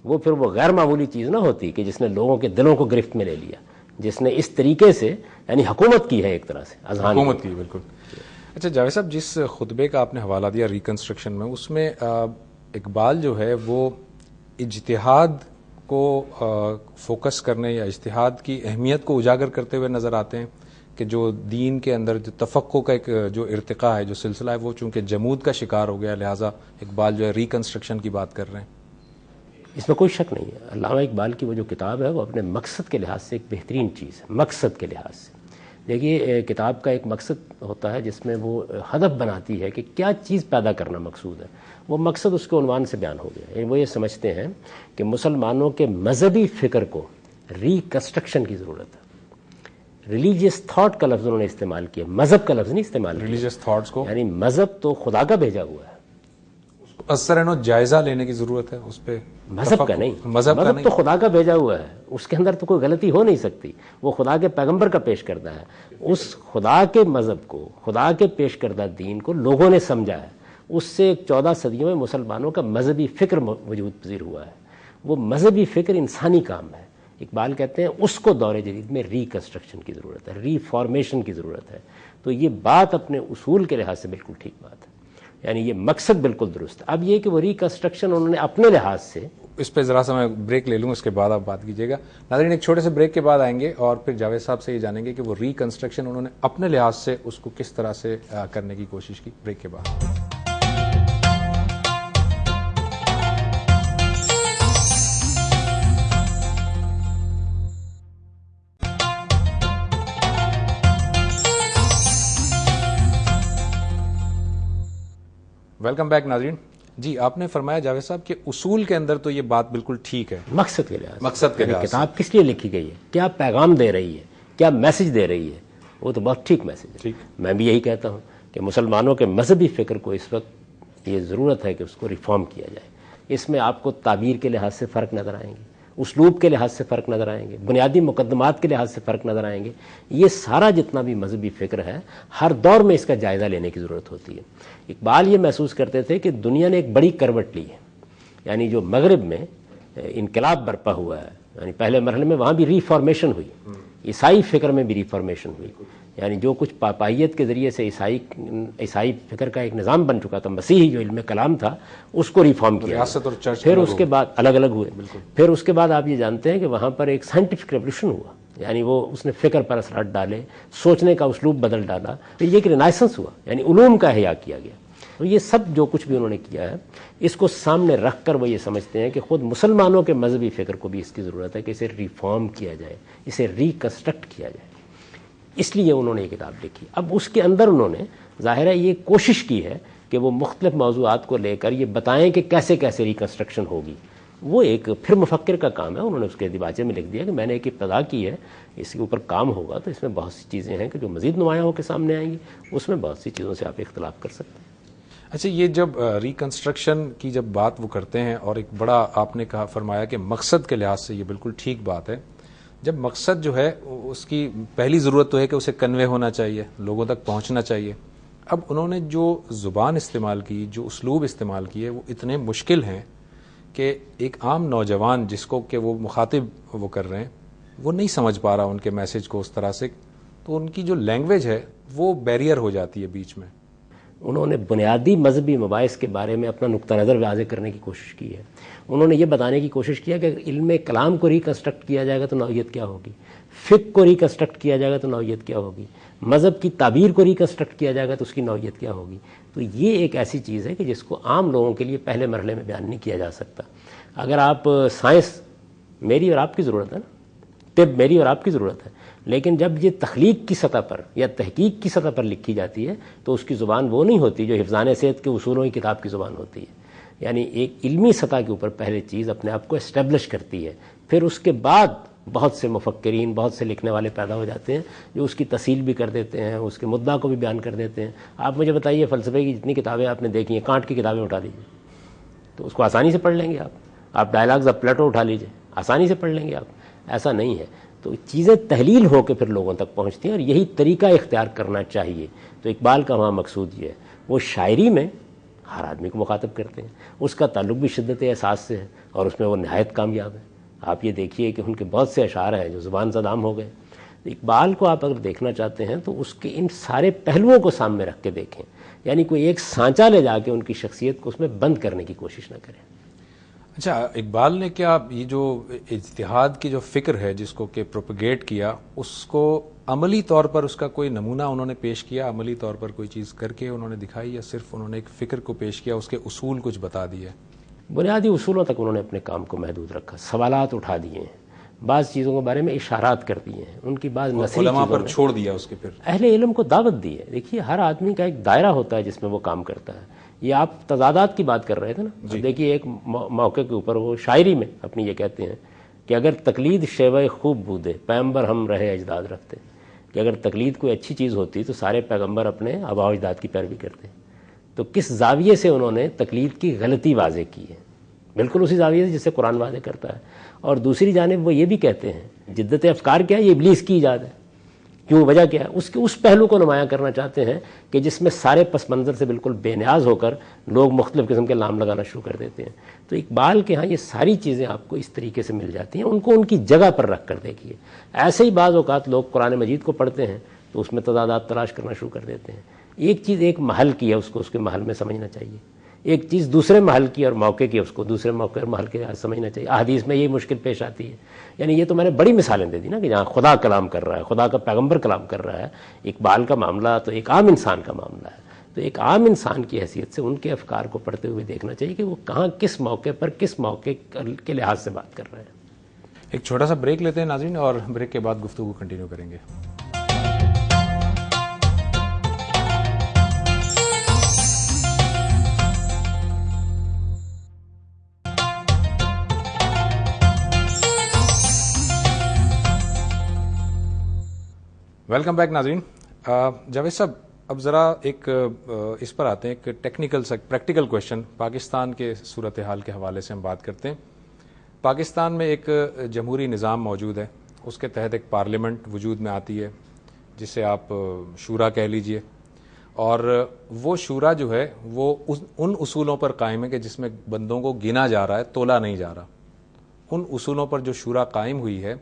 Speaker 2: وہ پھر وہ غیر معمولی چیز نہ ہوتی کہ جس نے لوگوں کے دلوں کو گرفت میں لے لیا، جس نے اس طریقے سے یعنی حکومت کی ہے، ایک طرح سے اذہان
Speaker 1: حکومت کی. بالکل. اچھا جاوید صاحب، جس خطبے کا آپ نے حوالہ دیا ریکنسٹرکشن میں، اس میں اقبال جو ہے وہ اجتہاد کو فوکس کرنے یا اجتہاد کی اہمیت کو اجاگر کرتے ہوئے نظر آتے ہیں کہ جو دین کے اندر جو تفقع کا ایک جو ارتقاء ہے، جو سلسلہ ہے، وہ چونکہ جمود کا شکار ہو گیا، لہٰذا اقبال جو ہے ریکنسٹرکشن کی بات کر رہے ہیں.
Speaker 2: اس میں کوئی شک نہیں ہے. علامہ اقبال کی وہ جو کتاب ہے وہ اپنے مقصد کے لحاظ سے ایک بہترین چیز ہے. مقصد کے لحاظ سے دیکھیے، کتاب کا ایک مقصد ہوتا ہے جس میں وہ ہدف بناتی ہے کہ کیا چیز پیدا کرنا مقصود ہے. وہ مقصد اس کے عنوان سے بیان ہو گیا. وہ یہ سمجھتے ہیں کہ مسلمانوں کے مذہبی فکر کو ریکنسٹرکشن کی ضرورت ہے. ریلیجیس تھاٹ کا لفظ انہوں نے استعمال کیا، مذہب کا لفظ نہیں استعمال کیا.
Speaker 1: ریلیجیس تھاٹس کو،
Speaker 2: یعنی مذہب تو خدا کا بھیجا ہوا ہے،
Speaker 1: اثر جائزہ لینے کی ضرورت ہے اس پہ.
Speaker 2: مذہب کا نہیں، مذہب تو خدا کا بھیجا ہوا ہے، اس کے اندر تو کوئی غلطی ہو نہیں سکتی. وہ خدا کے پیغمبر کا پیش کردہ ہے. اس خدا کے مذہب کو، خدا کے پیش کردہ دین کو لوگوں نے سمجھا ہے. اس سے 14 صدیوں میں مسلمانوں کا مذہبی فکر وجود پذیر ہوا ہے. وہ مذہبی فکر انسانی کام ہے. اقبال کہتے ہیں اس کو دور جدید میں ریکنسٹرکشن کی ضرورت ہے، ری فارمیشن کی ضرورت ہے. تو یہ بات اپنے اصول کے لحاظ سے بالکل ٹھیک بات ہے، یعنی یہ مقصد بالکل درست ہے. اب یہ کہ وہ ریکنسٹرکشن انہوں نے اپنے لحاظ سے،
Speaker 1: اس پہ ذرا سا میں بریک لے لوں، اس کے بعد آپ بات کیجیے گا. ناظرین، ایک چھوٹے سے بریک کے بعد آئیں گے اور پھر جاوید صاحب سے یہ جانیں گے کہ وہ ریکنسٹرکشن انہوں نے اپنے لحاظ سے اس کو کس طرح سے کرنے کی کوشش کی. بریک کے بعد. ویلکم بیک ناظرین. جی، آپ نے فرمایا جاوید صاحب کہ اصول کے اندر تو یہ بات بالکل ٹھیک ہے،
Speaker 2: مقصد کے لحاظ کتاب کس لیے لکھی گئی ہے، کیا پیغام دے رہی ہے، کیا میسج دے رہی ہے، وہ تو بہت ٹھیک میسج ہے. میں بھی یہی کہتا ہوں کہ مسلمانوں کے مذہبی فکر کو اس وقت یہ ضرورت ہے کہ اس کو ریفارم کیا جائے. اس میں آپ کو تعبیر کے لحاظ سے فرق نظر آئیں گے، اسلوب کے لحاظ سے فرق نظر آئیں گے، بنیادی مقدمات کے لحاظ سے فرق نظر آئیں گے۔ یہ سارا جتنا بھی مذہبی فکر ہے ہر دور میں اس کا جائزہ لینے کی ضرورت ہوتی ہے۔ اقبال یہ محسوس کرتے تھے کہ دنیا نے ایک بڑی کروٹ لی ہے، یعنی جو مغرب میں انقلاب برپا ہوا ہے، یعنی پہلے مرحلے میں وہاں بھی ریفارمیشن ہوئی، عیسائی فکر میں بھی ریفارمیشن ہوئی، یعنی جو کچھ پاپائیت کے ذریعے سے عیسائی فکر کا ایک نظام بن چکا تھا، مسیحی جو علم کلام تھا اس کو ریفارم کیا،
Speaker 1: ریاست اور چرچ
Speaker 2: پھر اس کے بعد الگ الگ ہوئے، پھر اس کے بعد آپ یہ جانتے ہیں کہ وہاں پر ایک سائنٹیفک ریولیوشن ہوا، یعنی وہ اس نے فکر پر اثرات ڈالے، سوچنے کا اسلوب بدل ڈالا، پھر یہ ایک رینائسنس ہوا، یعنی علوم کا احیاء کیا گیا۔ تو یہ سب جو کچھ بھی انہوں نے کیا ہے اس کو سامنے رکھ کر وہ یہ سمجھتے ہیں کہ خود مسلمانوں کے مذہبی فکر کو بھی اس کی ضرورت ہے کہ اسے ریفارم کیا جائے، اسے ریکنسٹرکٹ کیا جائے، اس لیے انہوں نے یہ کتاب لکھی۔ اب اس کے اندر انہوں نے ظاہر ہے یہ کوشش کی ہے کہ وہ مختلف موضوعات کو لے کر یہ بتائیں کہ کیسے کیسے ریکنسٹرکشن ہوگی۔ وہ ایک پھر مفکر کا کام ہے، انہوں نے اس کے دیباچے میں لکھ دیا کہ میں نے ایک ابتدا کی ہے، اس کے اوپر کام ہوگا تو اس میں بہت سی چیزیں ہیں کہ جو مزید نمایاں ہو کے سامنے آئیں گی، اس میں بہت سی چیزوں سے آپ اختلاف کر سکتے ہیں۔
Speaker 1: اچھا، یہ جب ریکنسٹرکشن کی جب بات وہ کرتے ہیں، اور ایک بڑا آپ نے کہا فرمایا کہ مقصد کے لحاظ سے یہ بالکل ٹھیک بات ہے، جب مقصد جو ہے اس کی پہلی ضرورت تو ہے کہ اسے کنوے ہونا چاہیے، لوگوں تک پہنچنا چاہیے۔ اب انہوں نے جو زبان استعمال کی، جو اسلوب استعمال کیے، وہ اتنے مشکل ہیں کہ ایک عام نوجوان جس کو کہ وہ مخاطب وہ کر رہے ہیں وہ نہیں سمجھ پا رہا ان کے میسج کو اس طرح سے، تو ان کی جو لینگویج ہے وہ بیریئر ہو جاتی ہے بیچ میں۔
Speaker 2: انہوں نے بنیادی مذہبی مباحث کے بارے میں اپنا نقطہ نظر واضح کرنے کی کوشش کی ہے۔ انہوں نے یہ بتانے کی کوشش کیا کہ اگر علم کلام کو ریکنسٹرکٹ کیا جائے گا تو نوعیت کیا ہوگی، فقہ کو ریکنسٹرکٹ کیا جائے گا تو نوعیت کیا ہوگی، مذہب کی تعبیر کو ریکنسٹرکٹ کیا جائے گا تو اس کی نوعیت کیا ہوگی۔ تو یہ ایک ایسی چیز ہے کہ جس کو عام لوگوں کے لیے پہلے مرحلے میں بیان نہیں کیا جا سکتا۔ اگر آپ سائنس میری اور آپ کی ضرورت ہے نا، طب میری اور آپ کی ضرورت ہے، لیکن جب یہ تخلیق کی سطح پر یا تحقیق کی سطح پر لکھی جاتی ہے تو اس کی زبان وہ نہیں ہوتی جو حفظان صحت کے اصولوں کی کتاب کی زبان ہوتی ہے۔ یعنی ایک علمی سطح کے اوپر پہلے چیز اپنے آپ کو اسٹیبلش کرتی ہے، پھر اس کے بعد بہت سے مفکرین، بہت سے لکھنے والے پیدا ہو جاتے ہیں جو اس کی تفصیل بھی کر دیتے ہیں، اس کے مدعا کو بھی بیان کر دیتے ہیں۔ آپ مجھے بتائیے فلسفے کی جتنی کتابیں آپ نے دیکھی ہیں، کانٹ کی کتابیں اٹھا لیجیے تو اس کو آسانی سے پڑھ لیں گے آپ ڈائلاگز آف پلیٹو اٹھا لیجیے، آسانی سے پڑھ لیں گے آپ۔ ایسا نہیں ہے، تو چیزیں تحلیل ہو کے پھر لوگوں تک پہنچتی ہیں، اور یہی طریقہ اختیار کرنا چاہیے۔ تو اقبال کا وہاں مقصود یہ ہے، وہ شاعری میں ہر آدمی کو مخاطب کرتے ہیں، اس کا تعلق بھی شدت احساس سے ہے اور اس میں وہ نہایت کامیاب ہے۔ آپ یہ دیکھیے کہ ان کے بہت سے اشعار ہیں جو زبان زد عام ہو گئے۔ اقبال کو آپ اگر دیکھنا چاہتے ہیں تو اس کے ان سارے پہلوؤں کو سامنے رکھ کے دیکھیں، یعنی کوئی ایک سانچہ لے جا کے ان کی شخصیت کو اس میں بند کرنے کی کوشش نہ کریں۔
Speaker 1: اچھا، اقبال نے کیا یہ جو اجتہاد کی جو فکر ہے جس کو کہ پروپیگیٹ کیا، اس کو عملی طور پر اس کا کوئی نمونہ انہوں نے پیش کیا، عملی طور پر کوئی چیز کر کے انہوں نے دکھائی، یا صرف انہوں نے ایک فکر کو پیش کیا، اس کے اصول کچھ بتا دیے؟
Speaker 2: بنیادی اصولوں تک انہوں نے اپنے کام کو محدود رکھا، سوالات اٹھا دیے ہیں، بعض چیزوں کے بارے میں اشارات کر دیے ہیں، ان کی بعض نثری
Speaker 1: علماء
Speaker 2: چیزوں
Speaker 1: پر
Speaker 2: میں
Speaker 1: چھوڑ دیا، اس کے پھر
Speaker 2: اہل علم کو دعوت دی ہے۔ دیکھیے ہر آدمی کا ایک دائرہ ہوتا ہے جس میں وہ کام کرتا ہے۔ یہ آپ تضادات کی بات کر رہے تھے نا، دیکھیے ایک موقع کے اوپر وہ شاعری میں اپنی یہ کہتے ہیں کہ اگر تقلید شیوہ خوب بودے پیغمبر ہم رہے اجداد رکھتے، کہ اگر تقلید کوئی اچھی چیز ہوتی تو سارے پیغمبر اپنے آباء و اجداد کی پیروی کرتے۔ تو کس زاویے سے انہوں نے تقلید کی غلطی واضح کی ہے، بالکل اسی زاویے سے جس سے قرآن واضح کرتا ہے۔ اور دوسری جانب وہ یہ بھی کہتے ہیں جدت افکار کیا ہے، یہ ابلیس کی ایجاد ہے، کیوں، وجہ کیا ہے، اس پہلو کو نمایاں کرنا چاہتے ہیں کہ جس میں سارے پس منظر سے بالکل بے نیاز ہو کر لوگ مختلف قسم کے نام لگانا شروع کر دیتے ہیں۔ تو اقبال کے ہاں یہ ساری چیزیں آپ کو اس طریقے سے مل جاتی ہیں، ان کو ان کی جگہ پر رکھ کر دیکھیے۔ ایسے ہی بعض اوقات لوگ قرآن مجید کو پڑھتے ہیں تو اس میں تضادات تلاش کرنا شروع کر دیتے ہیں۔ ایک چیز ایک محل کی ہے، اس کو اس کے محل میں سمجھنا چاہیے، ایک چیز دوسرے محل کی اور موقع کی، اس کو دوسرے موقع اور محل کے سمجھنا چاہیے۔ احادیث میں یہ مشکل پیش آتی ہے، یعنی یہ تو میں نے بڑی مثالیں دے دی نا کہ جہاں خدا کلام کر رہا ہے، خدا کا پیغمبر کلام کر رہا ہے۔ اقبال کا معاملہ تو ایک عام انسان کا معاملہ ہے، تو ایک عام انسان کی حیثیت سے ان کے افکار کو پڑھتے ہوئے دیکھنا چاہیے کہ وہ کہاں کس موقع پر کس موقع کے لحاظ سے بات کر رہے ہیں۔
Speaker 1: ایک چھوٹا سا بریک لیتے ہیں ناظرین، اور بریک کے بعد گفتگو کنٹینیو کریں گے۔ ویلکم بیک ناظرین۔ جاوید صاحب، اب ذرا ایک اس پر آتے ہیں، ایک پریکٹیکل کویشچن پاکستان کے صورتحال کے حوالے سے ہم بات کرتے ہیں۔ پاکستان میں ایک جمہوری نظام موجود ہے، اس کے تحت ایک پارلیمنٹ وجود میں آتی ہے جسے آپ شورا کہہ لیجئے، اور وہ شورا جو ہے وہ ان اصولوں پر قائم ہے کہ جس میں بندوں کو گنا جا رہا ہے، تولا نہیں جا رہا۔ ان اصولوں پر جو شورا قائم ہوئی ہے،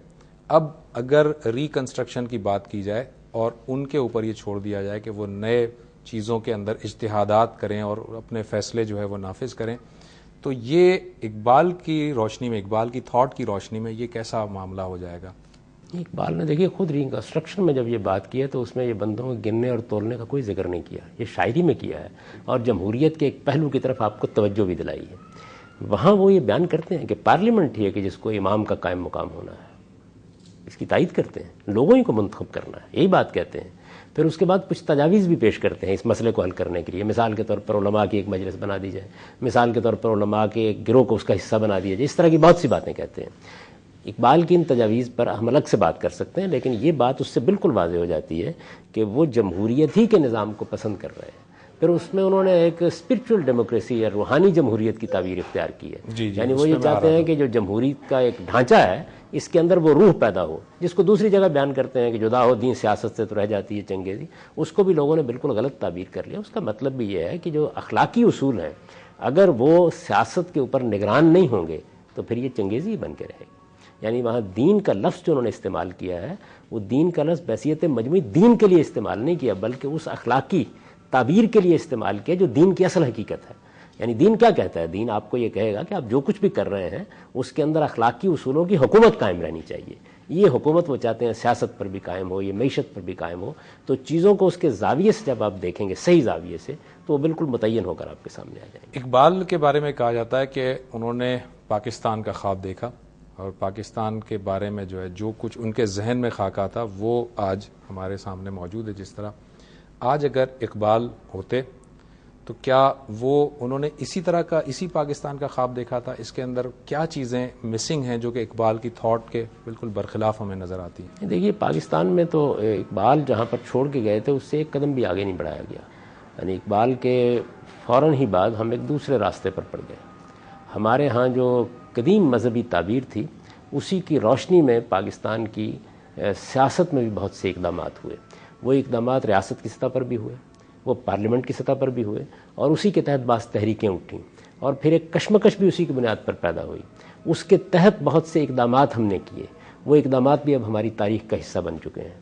Speaker 1: اب اگر ریکنسٹرکشن کی بات کی جائے اور ان کے اوپر یہ چھوڑ دیا جائے کہ وہ نئے چیزوں کے اندر اجتہادات کریں اور اپنے فیصلے جو ہے وہ نافذ کریں، تو یہ اقبال کی روشنی میں، اقبال کی تھاٹ کی روشنی میں یہ کیسا معاملہ ہو جائے گا؟
Speaker 2: اقبال نے دیکھیے خود ریکنسٹرکشن میں جب یہ بات کی ہے تو اس میں یہ بندوں کو گننے اور تولنے کا کوئی ذکر نہیں کیا، یہ شاعری میں کیا ہے، اور جمہوریت کے ایک پہلو کی طرف آپ کو توجہ بھی دلائی ہے۔ وہاں وہ یہ بیان کرتے ہیں کہ پارلیمنٹ ہی ہے کہ جس کو امام کا قائم مقام ہونا ہے، اس کی تائید کرتے ہیں، لوگوں ہی کو منتخب کرنا ہے، یہی بات کہتے ہیں۔ پھر اس کے بعد کچھ تجاویز بھی پیش کرتے ہیں اس مسئلے کو حل کرنے کے لیے، مثال کے طور پر علماء کی ایک مجلس بنا دی جائے، مثال کے طور پر علماء کے ایک گروہ کو اس کا حصہ بنا دیا جائے، اس طرح کی بہت سی باتیں کہتے ہیں۔ اقبال کی ان تجاویز پر ہم الگ سے بات کر سکتے ہیں، لیکن یہ بات اس سے بالکل واضح ہو جاتی ہے کہ وہ جمہوریت ہی کے نظام کو پسند کر رہے ہیں۔ پھر اس میں انہوں نے ایک اسپرچول ڈیموکریسی یا روحانی جمہوریت کی تعبیر اختیار کی ہے، یعنی وہ یہ چاہتے ہیں کہ جو جمہوریت کا ایک ڈھانچہ ہے اس کے اندر وہ روح پیدا ہو، جس کو دوسری جگہ بیان کرتے ہیں کہ جدا ہو دین سیاست سے تو رہ جاتی ہے چنگیزی، اس کو بھی لوگوں نے بالکل غلط تعبیر کر لیا۔ اس کا مطلب بھی یہ ہے کہ جو اخلاقی اصول ہیں اگر وہ سیاست کے اوپر نگران نہیں ہوں گے تو پھر یہ چنگیزی بن کے رہے گی۔ یعنی وہاں دین کا لفظ جو انہوں نے استعمال کیا ہے وہ دین کا لفظ بحیثیت مجموعی دین کے لیے استعمال نہیں کیا، بلکہ اس اخلاقی تعبیر کے لیے استعمال کیا جو دین کی اصل حقیقت ہے۔ یعنی دین کیا کہتا ہے؟ دین آپ کو یہ کہے گا کہ آپ جو کچھ بھی کر رہے ہیں اس کے اندر اخلاقی اصولوں کی حکومت قائم رہنی چاہیے۔ یہ حکومت وہ چاہتے ہیں سیاست پر بھی قائم ہو، یہ معیشت پر بھی قائم ہو، تو چیزوں کو اس کے زاویے سے جب آپ دیکھیں گے، صحیح زاویے سے، تو وہ بالکل متعین ہو کر آپ کے سامنے آ جائیں گے۔
Speaker 1: اقبال کے بارے میں کہا جاتا ہے کہ انہوں نے پاکستان کا خواب دیکھا اور پاکستان کے بارے میں جو ہے جو کچھ ان کے ذہن میں خاکہ تھا وہ آج ہمارے سامنے موجود ہے۔ جس طرح آج اگر اقبال ہوتے تو کیا وہ انہوں نے اسی طرح کا اسی پاکستان کا خواب دیکھا تھا؟ اس کے اندر کیا چیزیں مسنگ ہیں جو کہ اقبال کی تھاٹ کے بالکل برخلاف ہمیں نظر آتی ہیں؟
Speaker 2: دیکھیے پاکستان میں تو اقبال جہاں پر چھوڑ کے گئے تھے اس سے ایک قدم بھی آگے نہیں بڑھایا گیا، یعنی اقبال کے فوراً ہی بعد ہم ایک دوسرے راستے پر پڑ گئے۔ ہمارے ہاں جو قدیم مذہبی تعبیر تھی اسی کی روشنی میں پاکستان کی سیاست میں بھی بہت سے اقدامات ہوئے۔ وہ اقدامات ریاست کی سطح پر بھی ہوئے، وہ پارلیمنٹ کی سطح پر بھی ہوئے، اور اسی کے تحت بعض تحریکیں اٹھیں، اور پھر ایک کشمکش بھی اسی کی بنیاد پر پیدا ہوئی۔ اس کے تحت بہت سے اقدامات ہم نے کیے، وہ اقدامات بھی اب ہماری تاریخ کا حصہ بن چکے ہیں۔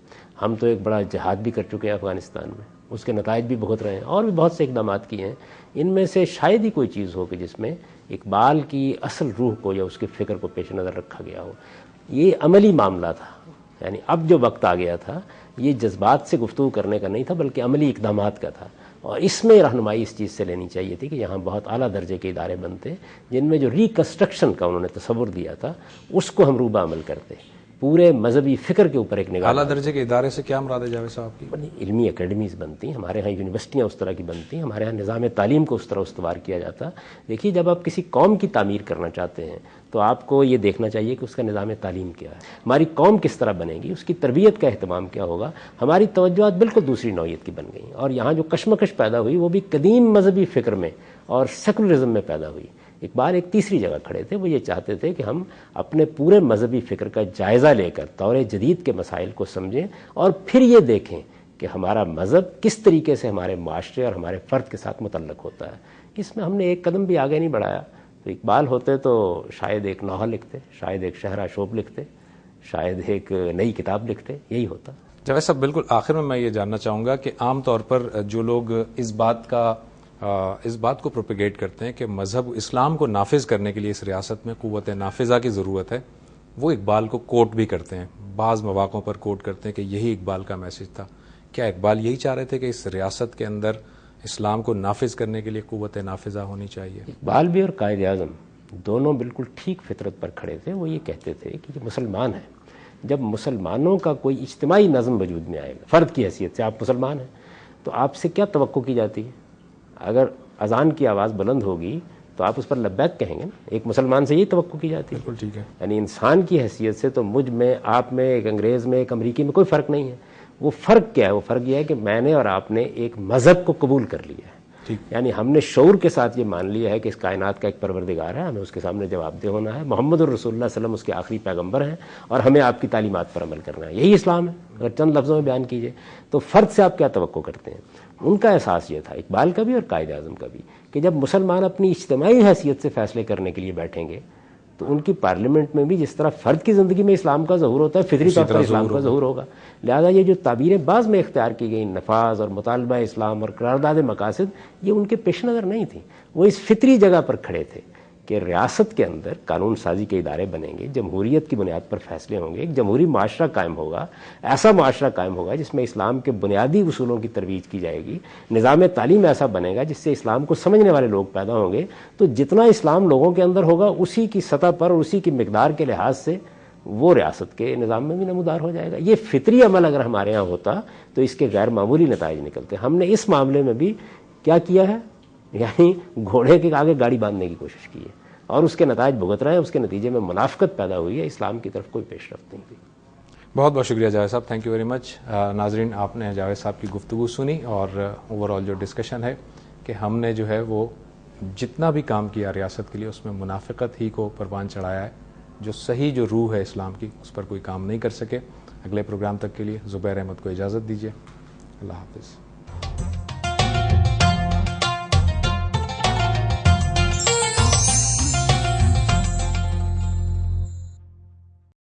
Speaker 2: ہم تو ایک بڑا جہاد بھی کر چکے ہیں افغانستان میں، اس کے نتائج بھی بھگت رہے ہیں، اور بھی بہت سے اقدامات کیے ہیں۔ ان میں سے شاید ہی کوئی چیز ہو کہ جس میں اقبال کی اصل روح کو یا اس کے فکر کو پیش نظر رکھا گیا ہو۔ یہ عملی معاملہ تھا، یعنی اب جو وقت آ گیا تھا یہ جذبات سے گفتگو کرنے کا نہیں تھا بلکہ عملی اقدامات کا تھا، اور اس میں رہنمائی اس چیز سے لینی چاہیے تھی کہ یہاں بہت اعلیٰ درجے کے ادارے بنتے جن میں جو ریکنسٹرکشن کا انہوں نے تصور دیا تھا اس کو ہم روبہ عمل کرتے، پورے مذہبی فکر کے اوپر ایک نگاہ۔
Speaker 1: اعلیٰ درجے کے ادارے سے کیا مراد ہے جاوید صاحب کی؟
Speaker 2: علمی اکیڈمیز بنتی ہیں ہمارے ہاں، یونیورسٹیاں اس طرح کی بنتی ہیں ہمارے ہاں، نظام تعلیم کو اس طرح استوار کیا جاتا۔ دیکھیے جب آپ کسی قوم کی تعمیر کرنا چاہتے ہیں تو آپ کو یہ دیکھنا چاہیے کہ اس کا نظام تعلیم کیا ہے، ہماری قوم کس طرح بنے گی، اس کی تربیت کا اہتمام کیا ہوگا۔ ہماری توجہات بالکل دوسری نوعیت کی بن گئیں، اور یہاں جو کشمکش پیدا ہوئی وہ بھی قدیم مذہبی فکر میں اور سیکولرزم میں پیدا ہوئی۔ اقبال ایک تیسری جگہ کھڑے تھے، وہ یہ چاہتے تھے کہ ہم اپنے پورے مذہبی فکر کا جائزہ لے کر دور جدید کے مسائل کو سمجھیں اور پھر یہ دیکھیں کہ ہمارا مذہب کس طریقے سے ہمارے معاشرے اور ہمارے فرد کے ساتھ متعلق ہوتا ہے۔ اس میں ہم نے ایک قدم بھی آگے نہیں بڑھایا۔ تو اقبال ہوتے تو شاید ایک ناول لکھتے، شاید ایک شہرہ شوب لکھتے، شاید ایک نئی کتاب لکھتے، یہی ہوتا۔
Speaker 1: جاوید صاحب بالکل آخر میں یہ جاننا چاہوں گا کہ عام طور پر جو لوگ اس بات کو پروپیگیٹ کرتے ہیں کہ مذہب اسلام کو نافذ کرنے کے لیے اس ریاست میں قوت نافذہ کی ضرورت ہے، وہ اقبال کو کوٹ بھی کرتے ہیں، بعض مواقعوں پر کوٹ کرتے ہیں کہ یہی اقبال کا میسج تھا۔ کیا اقبال یہی چاہ رہے تھے کہ اس ریاست کے اندر اسلام کو نافذ کرنے کے لیے قوت نافذہ ہونی چاہیے؟
Speaker 2: اقبال بھی اور قائد اعظم دونوں بالکل ٹھیک فطرت پر کھڑے تھے۔ وہ یہ کہتے تھے کہ یہ مسلمان ہیں، جب مسلمانوں کا کوئی اجتماعی نظم وجود میں آئے گا، فرد کی حیثیت سے آپ مسلمان ہیں، تو آپ سے کیا توقع کی جاتی ہے؟ اگر اذان کی آواز بلند ہوگی تو آپ اس پر لبیک کہیں گے نا، ایک مسلمان سے یہی توقع کی جاتی ہے۔
Speaker 1: بالکل ٹھیک ہے۔
Speaker 2: یعنی انسان کی حیثیت سے تو مجھ میں، آپ میں، ایک انگریز میں، ایک امریکی میں کوئی فرق نہیں ہے۔ وہ فرق کیا ہے؟ وہ فرق یہ ہے کہ میں نے اور آپ نے ایک مذہب کو قبول کر لیا ہے، یعنی ہم نے شعور کے ساتھ یہ مان لیا ہے کہ اس کائنات کا ایک پروردگار ہے، ہمیں اس کے سامنے جواب دہ ہونا ہے، محمد الرسول اللہ صلی اللہ علیہ وسلم اس کے آخری پیغمبر ہیں، اور ہمیں آپ کی تعلیمات پر عمل کرنا ہے. یہی اسلام ہے. اگر چند لفظوں میں بیان کیجئے تو فرد سے آپ کیا توقع کرتے ہیں؟ ان کا احساس یہ تھا، اقبال کا بھی اور قائد اعظم کا بھی، کہ جب مسلمان اپنی اجتماعی حیثیت سے فیصلے کرنے کے لیے بیٹھیں گے تو ان کی پارلیمنٹ میں بھی جس طرح فرد کی زندگی میں اسلام کا ظہور ہوتا ہے، فطری طور پر اسلام کا ظہور ہوگا. لہذا یہ جو تعبیریں بعض میں اختیار کی گئیں، نفاذ اور مطالبہ اسلام اور قرارداد مقاصد، یہ ان کے پیش نظر نہیں تھیں. وہ اس فطری جگہ پر کھڑے تھے کہ ریاست کے اندر قانون سازی کے ادارے بنیں گے، جمہوریت کی بنیاد پر فیصلے ہوں گے، ایک جمہوری معاشرہ قائم ہوگا، ایسا معاشرہ قائم ہوگا جس میں اسلام کے بنیادی اصولوں کی ترویج کی جائے گی، نظام تعلیم ایسا بنے گا جس سے اسلام کو سمجھنے والے لوگ پیدا ہوں گے. تو جتنا اسلام لوگوں کے اندر ہوگا اسی کی سطح پر اور اسی کی مقدار کے لحاظ سے وہ ریاست کے نظام میں بھی نمودار ہو جائے گا. یہ فطری عمل اگر ہمارے ہاں ہوتا تو اس کے غیر معمولی نتائج نکلتے. ہم نے اس معاملے میں بھی کیا کیا ہے؟ یعنی گھوڑے کے آگے گاڑی باندھنے کی کوشش کی ہے اور اس کے نتائج بھگت رہے ہیں. اس کے نتیجے میں منافقت پیدا ہوئی ہے، اسلام کی طرف کوئی پیش رفت نہیں ہوئی.
Speaker 1: بہت بہت شکریہ جاوید صاحب، تھینک یو ویری مچ. ناظرین، آپ نے جاوید صاحب کی گفتگو سنی اور اوور آل جو ڈسکشن ہے کہ ہم نے جو ہے وہ جتنا بھی کام کیا ریاست کے لیے اس میں منافقت ہی کو پروان چڑھایا ہے. جو صحیح جو روح ہے اسلام کی اس پر کوئی کام نہیں کر سکے. اگلے پروگرام تک کے لیے زبیر احمد کو اجازت دیجیے. اللہ حافظ.